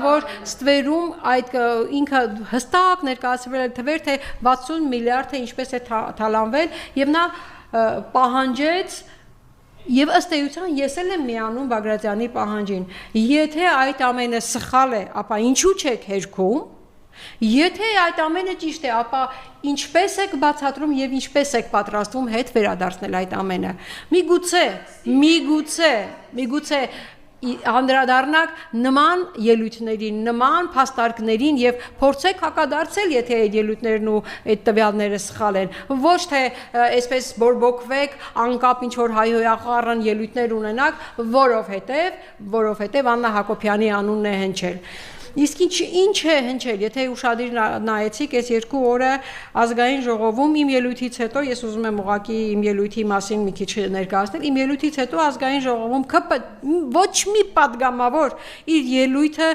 որ ստվերում այդ ինքը հստակ ներկայացվել է թվեր, թե 60 միլիարդ է ինչպես է թալանվել եւ նա պահանջեց Եվ ըստ էության ես էլ եմ միանում Բագրատյանի պահանջին, եթե այդ ամենը սխալ է, ապա ինչու չեք հերքում, եթե այդ ամենը ճիշտ է, ապա ինչպես եք բացատրում եւ ինչպես եք պատրաստվում հետ վերադարձնել այդ ամենը։ Միգուցե անդրադառնաք նման ելույթներին, նման փաստարկներին եւ փորձեք հակադարձել, եթե այդ ելույթներն ու այդ տվյալները սխալ են։ Ոչ թե այսպես բորբոքվեք, անկապ ինչ որ հայհոյախառն ելույթներ ունենաք, որովհետեւ Աննա Հակոբյանի անունն է հնչել։ Իսկ ինչ է հնչել, եթե ուշադիր նայեցիք այս 2 օրը ազգային ժողովում իմ ելույթից հետո ես ուզում եմ ուղղակի իմ ելույթի մասին մի քիչ ներկայացնել, իմ ելույթից հետո ազգային ժողովում ոչ մի падգամավոր իր ելույթը